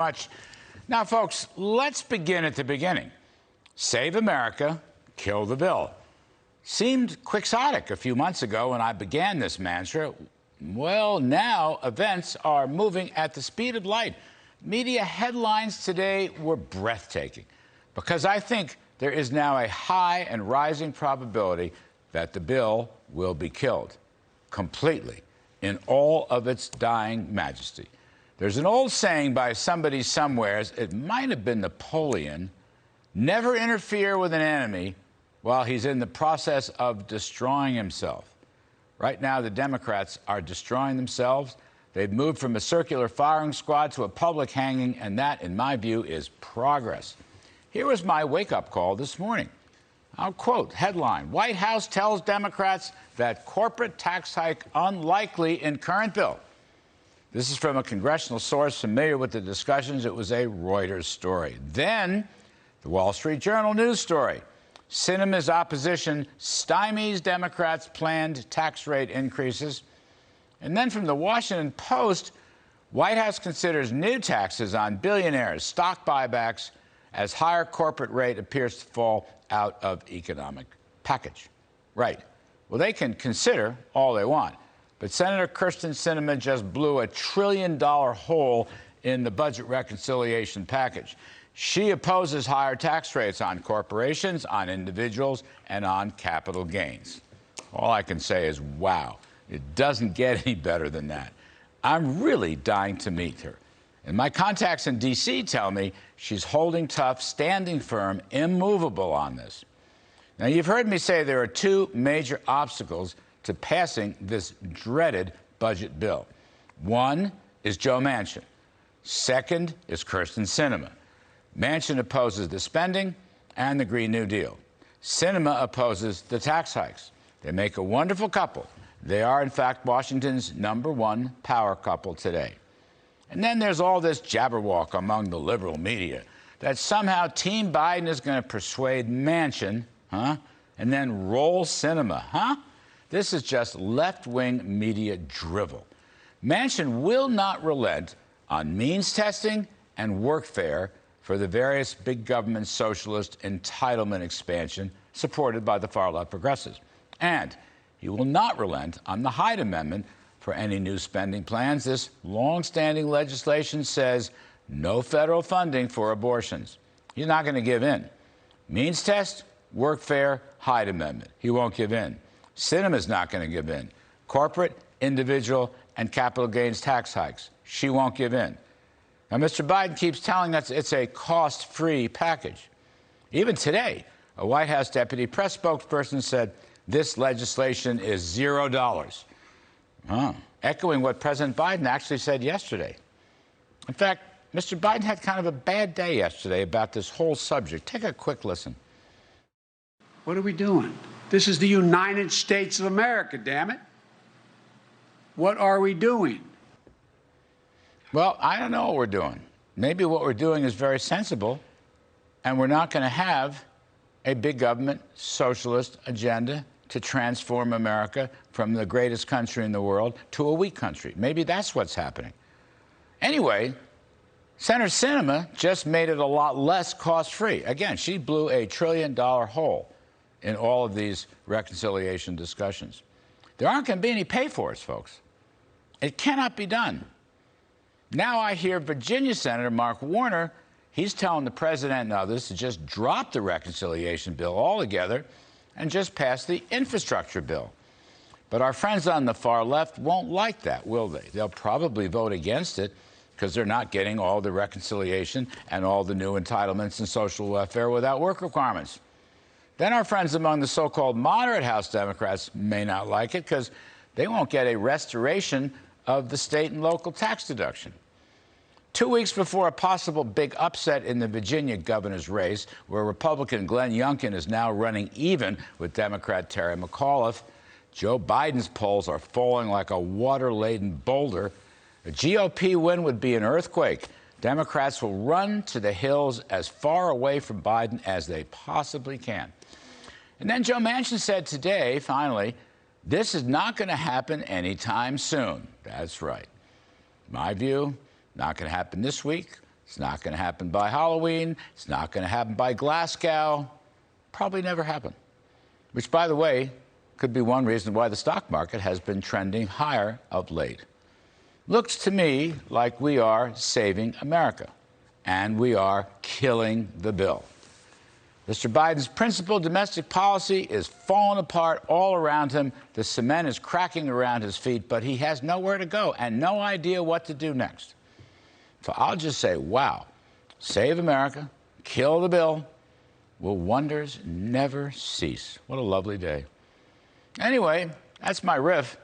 Much. Now, folks, let's begin at the beginning. Save America, kill the bill. Seemed quixotic a few months ago when I began this mantra. Well, now events are moving at the speed of light. Media headlines today were breathtaking because I think there is now a high and rising probability that the bill will be killed completely in all of its dying majesty. There's an old saying by somebody somewheres, it might have been Napoleon, never interfere with an enemy while he's in the process of destroying himself. Right now, the Democrats are destroying themselves. They've moved from a circular firing squad to a public hanging, and that, in my view, is progress. Here was my wake-up call this morning. I'll quote, headline, White House tells Democrats that corporate tax hike unlikely in current bill. This is from a congressional source familiar with the discussions. It was a Reuters story. Then, the Wall Street Journal news story. Sinema's opposition stymies Democrats' planned tax rate increases. And then from the Washington Post, White House considers new taxes on billionaires, stock buybacks, as higher corporate rate appears to fall out of economic package. Right. Well, they can consider all they want. But Senator Kyrsten Sinema just blew $1 trillion hole in the budget reconciliation package. She opposes higher tax rates on corporations, on individuals, and on capital gains. All I can say is, wow, it doesn't get any better than that. I'm really dying to meet her. And my contacts in D.C. tell me she's holding tough, standing firm, immovable on this. Now, you've heard me say there are two major obstacles to passing this dreaded budget bill. One is Joe Manchin. Second is Kyrsten Sinema. Manchin opposes the spending and the Green New Deal. Sinema opposes the tax hikes. They make a wonderful couple. They are, in fact, Washington's #1 power couple today. And then there's all this jabberwock among the liberal media that somehow Team Biden is going to persuade Manchin, and then roll Sinema, This is just left-wing media drivel. Manchin will not relent on means testing and workfare for the various big government socialist entitlement expansion supported by the far-left progressives. And he will not relent on the Hyde Amendment for any new spending plans. This long-standing legislation says no federal funding for abortions. He's not going to give in. Means test, workfare, Hyde Amendment. He won't give in. Sinema's not going to give in. Corporate, individual, and capital gains tax hikes. She won't give in. Now, Mr. Biden keeps telling us it's a cost-free package. Even today, a White House deputy press spokesperson said this legislation is $0. Echoing what President Biden actually said yesterday. In fact, Mr. Biden had kind of a bad day yesterday about this whole subject. Take a quick listen. What are we doing? This is the United States of America, damn it. What are we doing? Well, I don't know what we're doing. Maybe what we're doing is very sensible, and we're not going to have a big government socialist agenda to transform America from the greatest country in the world to a weak country. Maybe that's what's happening. Anyway, Senator Sinema just made it a lot less cost-free. Again, she blew $1 trillion hole in all of these reconciliation discussions. There aren't going to be any pay-for-its, folks. It cannot be done. Now I hear Virginia Senator Mark Warner, he's telling the president and others to just drop the reconciliation bill altogether and just pass the infrastructure bill. But our friends on the far left won't like that, will they? They'll probably vote against it because they're not getting all the reconciliation and all the new entitlements and social welfare without work requirements. Then our friends among the so-called moderate House Democrats may not like it because they won't get a restoration of the state and local tax deduction. 2 weeks before a possible big upset in the Virginia governor's race, where Republican Glenn Youngkin is now running even with Democrat Terry McAuliffe, Joe Biden's polls are falling like a water-laden boulder. A GOP win would be an earthquake. Democrats will run to the hills as far away from Biden as they possibly can. And then Joe Manchin said today, finally, this is not going to happen anytime soon. That's right. My view, not going to happen this week. It's not going to happen by Halloween. It's not going to happen by Glasgow. Probably never happen. Which, by the way, could be one reason why the stock market has been trending higher of late. Looks to me like we are saving America, and we are killing the bill. Mr. Biden's principled domestic policy is falling apart all around him. The cement is cracking around his feet, but he has nowhere to go and no idea what to do next. So I'll just say, wow, save America, kill the bill. Will wonders never cease? What a lovely day. Anyway, that's my riff.